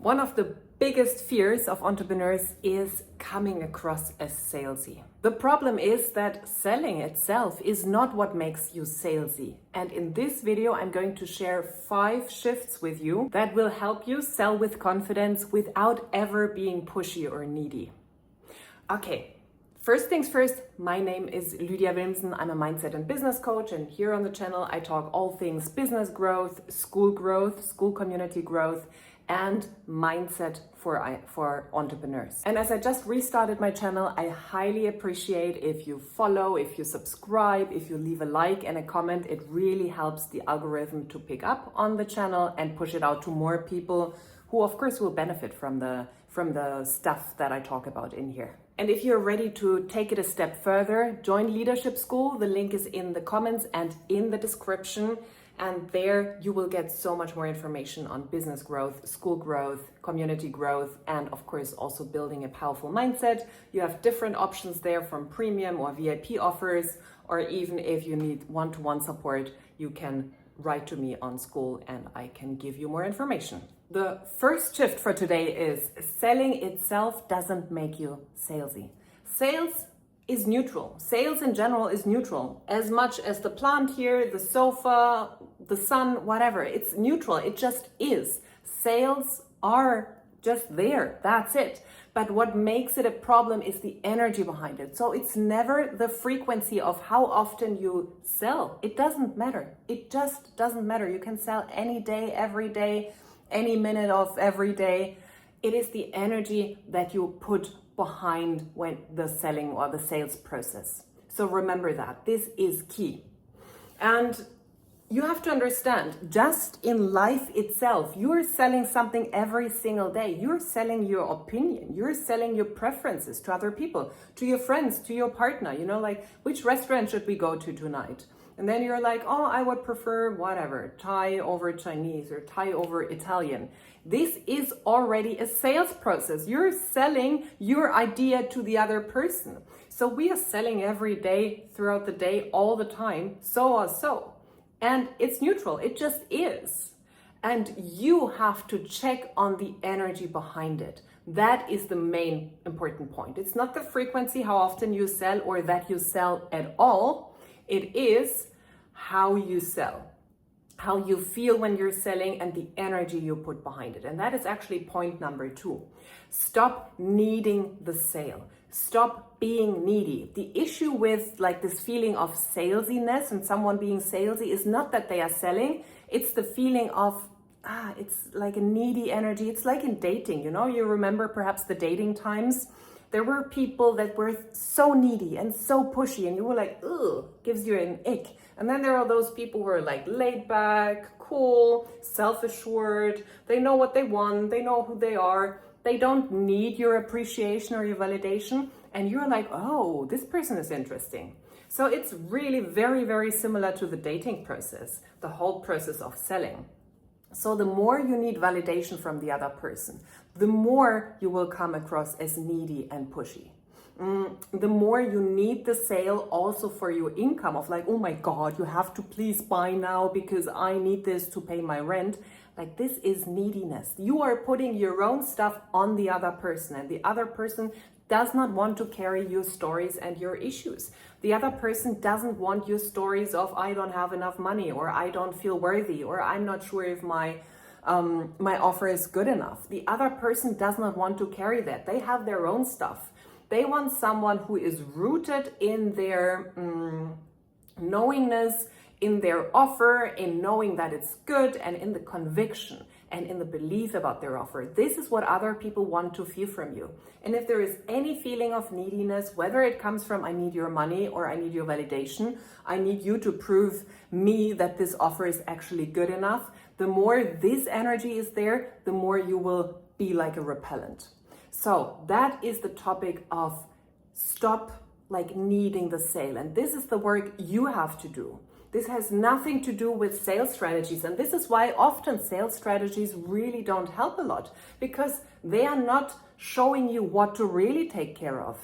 One of the biggest fears of entrepreneurs is coming across as salesy. The problem is that selling itself is not what makes you salesy. And in this video, I'm going to share 5 shifts with you that will help you sell with confidence without ever being pushy or needy. Okay. First things first, my name is Lydia Wilmsen. I'm a mindset and business coach, and here on the channel I talk all things business growth, school community growth, and mindset for entrepreneurs. And as I just restarted my channel, I highly appreciate if you follow, if you subscribe, if you leave a like and a comment. It really helps the algorithm to pick up on the channel and push it out to more people who of course will benefit from the stuff that I talk about in here. And if you're ready to take it a step further, join Leadership School. The link is in the comments and in the description. And there you will get so much more information on business growth, school growth, community growth, and of course also building a powerful mindset. You have different options there, from premium or VIP offers, or even if you need one-to-one support, you can write to me on Skool and I can give you more information. The first shift for today is selling itself doesn't make you salesy. Sales is neutral. Sales in general is neutral. As much as the plant here, the sofa, the sun, whatever, it's neutral. It just is. Sales are just there. That's it. But what makes it a problem is the energy behind it. So it's never the frequency of how often you sell. It doesn't matter. It just doesn't matter. You can sell any day, every day, any minute of every day. It is the energy that you put behind when the selling or the sales process. So remember that this is key. And you have to understand, just in life itself, you're selling something every single day. You're selling your opinion. You're selling your preferences to other people, to your friends, to your partner. You know, like, which restaurant should we go to tonight? And then you're like, oh, I would prefer whatever, Thai over Chinese or Thai over Italian. This is already a sales process. You're selling your idea to the other person. So we are selling every day, throughout the day, all the time, so or so. And it's neutral, it just is. And you have to check on the energy behind it. That is the main important point. It's not the frequency, how often you sell or that you sell at all. It is how you sell, how you feel when you're selling, and the energy you put behind it. And that is actually point number 2. Stop needing the sale. Stop being needy. The issue with like this feeling of salesiness and someone being salesy is not that they are selling. It's the feeling of, it's like a needy energy. It's like in dating, you know, you remember perhaps the dating times. There were people that were so needy and so pushy and you were like, ugh, gives you an ick. And then there are those people who are like laid back, cool, self-assured. They know what they want. They know who they are. They don't need your appreciation or your validation. And you're like, oh, this person is interesting. So it's really very, very similar to the dating process, the whole process of selling. So the more you need validation from the other person, the more you will come across as needy and pushy. The more you need the sale also for your income of like, oh my God, you have to please buy now because I need this to pay my rent. Like, this is neediness. You are putting your own stuff on the other person, and the other person does not want to carry your stories and your issues. The other person doesn't want your stories of I don't have enough money, or I don't feel worthy, or I'm not sure if my offer is good enough. The other person does not want to carry that. They have their own stuff. They want someone who is rooted in their knowingness, in their offer, in knowing that it's good, and in the conviction and in the belief about their offer. This is what other people want to feel from you. And if there is any feeling of neediness, whether it comes from I need your money or I need your validation, I need you to prove me that this offer is actually good enough, the more this energy is there, the more you will be like a repellent. So that is the topic of stop like needing the sale. And this is the work you have to do. This has nothing to do with sales strategies. And this is why often sales strategies really don't help a lot, because they are not showing you what to really take care of.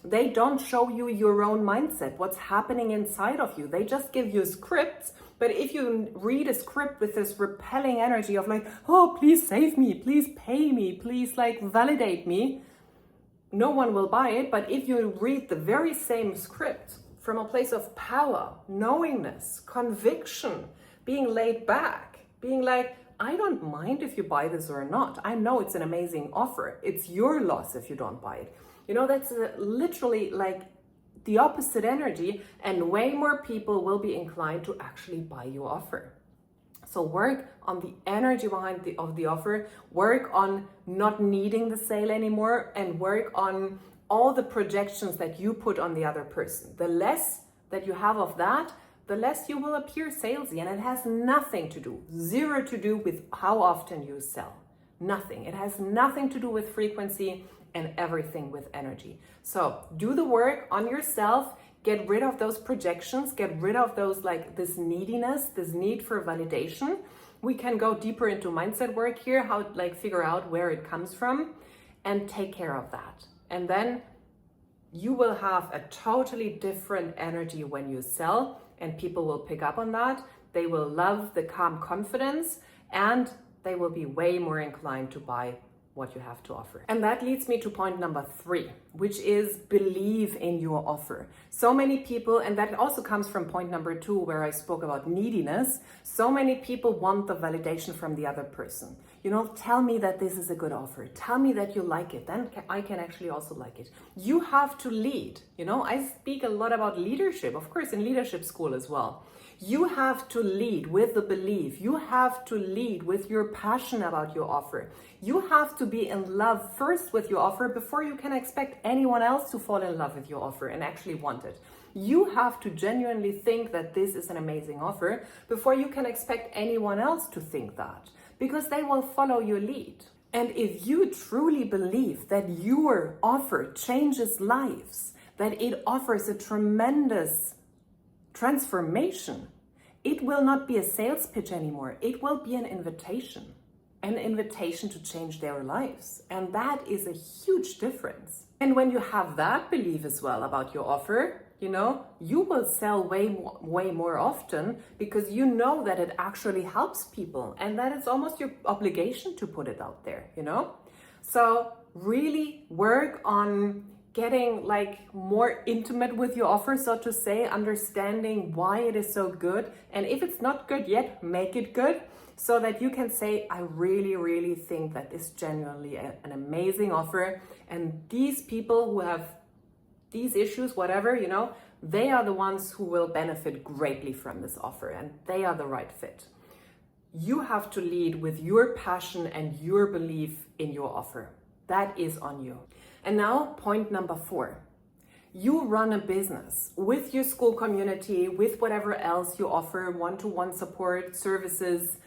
They don't show you your own mindset, what's happening inside of you. They just give you scripts, But if you read a script with this repelling energy of like, oh, please save me, please pay me, please like validate me, no one will buy it. But if you read the very same script from a place of power, knowingness, conviction, being laid back, being like, I don't mind if you buy this or not. I know it's an amazing offer. It's your loss if you don't buy it. You know, that's literally like the opposite energy, and way more people will be inclined to actually buy your offer. So work on the energy behind the offer, work on not needing the sale anymore, and work on all the projections that you put on the other person. The less that you have of that, the less you will appear salesy, and it has nothing to do, zero to do with how often you sell. Nothing. It has nothing to do with frequency and everything with energy. So do the work on yourself, get rid of those projections, get rid of those like this neediness, this need for validation. We can go deeper into mindset work here, how like figure out where it comes from and take care of that. And then you will have a totally different energy when you sell, and people will pick up on that. They will love the calm confidence, and they will be way more inclined to buy what you have to offer. And that leads me to point number 3, which is believe in your offer. So many people, and that also comes from point number 2, where I spoke about neediness. So many people want the validation from the other person. You know, tell me that this is a good offer. Tell me that you like it. Then I can actually also like it. You have to lead. You know, I speak a lot about leadership, of course, in leadership school as well. You have to lead with the belief. You have to lead with your passion about your offer. You have to be in love first with your offer before you can expect anyone else to fall in love with your offer and actually want it. You have to genuinely think that this is an amazing offer before you can expect anyone else to think that, because they will follow your lead. And if you truly believe that your offer changes lives, that it offers a tremendous transformation, it will not be a sales pitch anymore. It will be an invitation to change their lives. And that is a huge difference. And when you have that belief as well about your offer, you know, you will sell way more often, because you know that it actually helps people and that it's almost your obligation to put it out there, you know? So really work on getting like more intimate with your offer, so to say, understanding why it is so good. And if it's not good yet, make it good, so that you can say, I really, really think that this is genuinely an amazing offer. And these people who have these issues, whatever, you know, they are the ones who will benefit greatly from this offer, and they are the right fit. You have to lead with your passion and your belief in your offer. That is on you. And now point number 4. You run a business with your school community, with whatever else you offer, one-to-one support, services.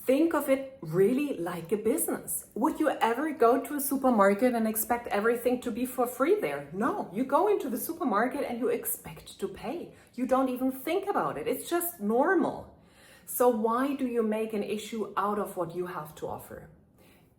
Think of it really like a business. Would you ever go to a supermarket and expect everything to be for free there? No, you go into the supermarket and you expect to pay. You don't even think about it. It's just normal. So why do you make an issue out of what you have to offer?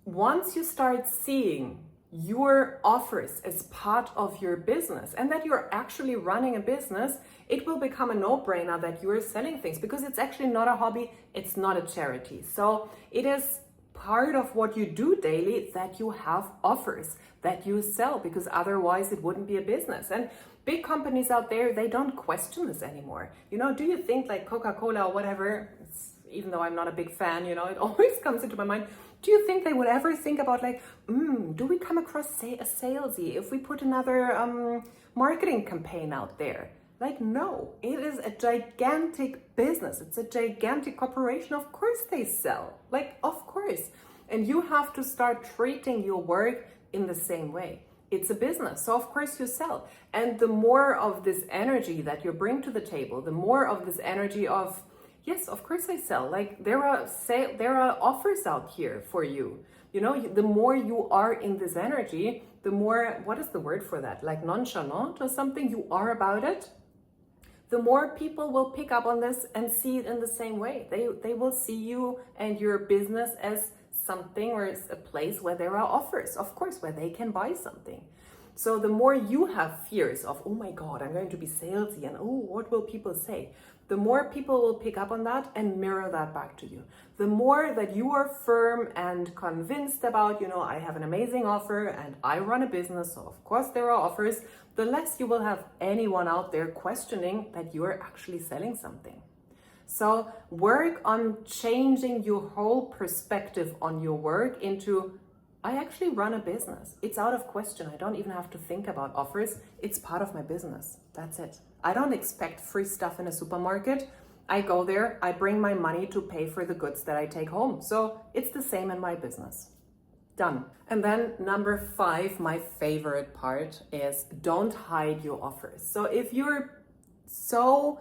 Once you start seeing your offers as part of your business and that you're actually running a business, it will become a no-brainer that you're selling things, because it's actually not a hobby, it's not a charity. So it is part of what you do daily that you have offers that you sell, because otherwise it wouldn't be a business. And big companies out there, they don't question this anymore. You know, do you think like Coca-Cola or whatever, even though I'm not a big fan, you know, it always comes into my mind, do you think they would ever think about like, do we come across, say, a salesy if we put another marketing campaign out there? Like, no, it is a gigantic business. It's a gigantic corporation. Of course they sell, like, of course. And you have to start treating your work in the same way. It's a business, so of course you sell. And the more of this energy that you bring to the table, the more of this energy of, yes, of course I sell. Like there are offers out here for you. You know, the more you are in this energy, the more, what is the word for that? Like nonchalant or something, you are about it. The more people will pick up on this and see it in the same way. They will see you and your business as something, or as a place where there are offers, of course, where they can buy something. So the more you have fears of, oh my God, I'm going to be salesy and oh, what will people say? The more people will pick up on that and mirror that back to you. The more that you are firm and convinced about, I have an amazing offer and I run a business, so of course there are offers, the less you will have anyone out there questioning that you are actually selling something. So work on changing your whole perspective on your work into, I actually run a business. It's out of question. I don't even have to think about offers. It's part of my business. That's it. I don't expect free stuff in a supermarket. I go there, I bring my money to pay for the goods that I take home. So it's the same in my business. Done. And then number 5, my favorite part is don't hide your offers. So if you're so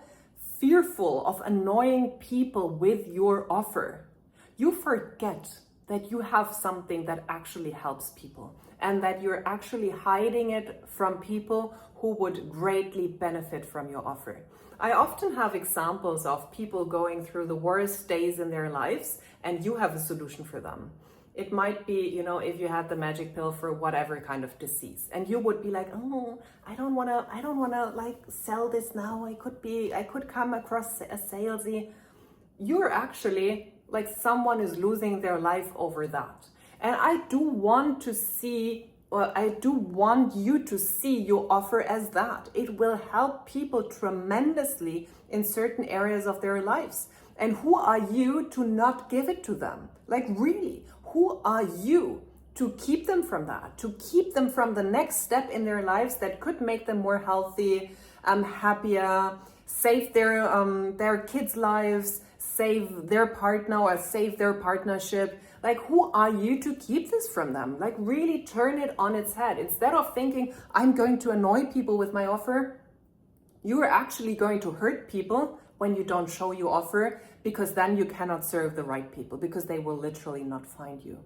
fearful of annoying people with your offer, you forget that you have something that actually helps people and that you're actually hiding it from people who would greatly benefit from your offer. I often have examples of people going through the worst days in their lives and you have a solution for them. It might be, if you had the magic pill for whatever kind of disease and you would be like, oh, I don't want to like sell this now. I could come across as salesy. You're actually like someone is losing their life over that. And I do want you to see your offer as that. It will help people tremendously in certain areas of their lives. And who are you to not give it to them? Like really, who are you to keep them from that? To keep them from the next step in their lives that could make them more healthy, happier, save their kids' lives, save their partner or save their partnership. Like, who are you to keep this from them? Like, really turn it on its head. Instead of thinking, I'm going to annoy people with my offer, you are actually going to hurt people when you don't show your offer, because then you cannot serve the right people, because they will literally not find you.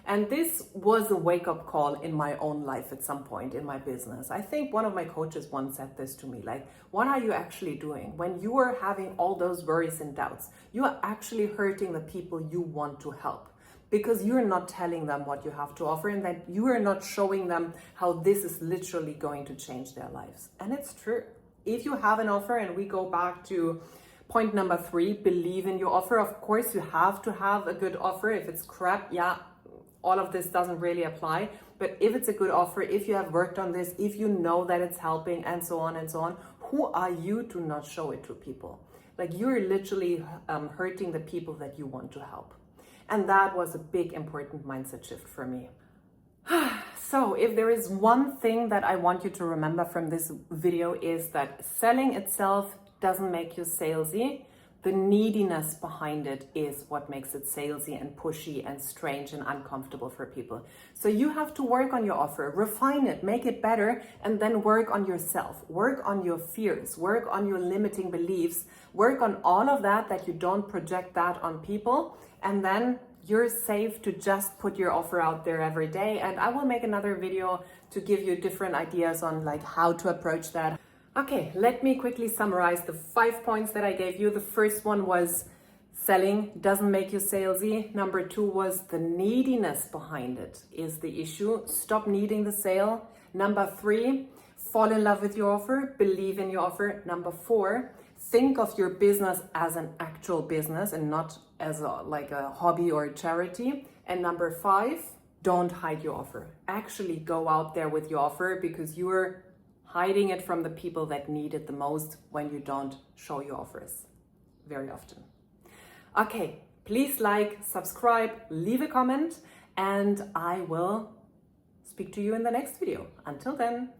And this was a wake-up call in my own life at some point in my business. I think one of my coaches once said this to me, like, what are you actually doing? When you are having all those worries and doubts, you are actually hurting the people you want to help, because you're not telling them what you have to offer and that you are not showing them how this is literally going to change their lives. And it's true. If you have an offer, and we go back to point number 3, believe in your offer. Of course, you have to have a good offer. If it's crap, yeah, all of this doesn't really apply. But if it's a good offer, if you have worked on this, if you know that it's helping and so on, who are you to not show it to people? Like, you're literally hurting the people that you want to help. And that was a big, important mindset shift for me. So if there is one thing that I want you to remember from this video, is that selling itself doesn't make you salesy. The neediness behind it is what makes it salesy and pushy and strange and uncomfortable for people. So you have to work on your offer, refine it, make it better, and then work on yourself, work on your fears, work on your limiting beliefs, work on all of that you don't project that on people, and then you're safe to just put your offer out there every day. And I will make another video to give you different ideas on like how to approach that. Okay, let me quickly summarize the 5 points that I gave you. The first one was selling doesn't make you salesy. Number 2 was the neediness behind it is the issue. Stop needing the sale. Number 3, fall in love with your offer, believe in your offer. Number 4, think of your business as an actual business and not as a hobby or a charity. And number 5, don't hide your offer. Actually go out there with your offer, because you're hiding it from the people that need it the most when you don't show your offers very often. Okay, please like, subscribe, leave a comment, and I will speak to you in the next video. Until then.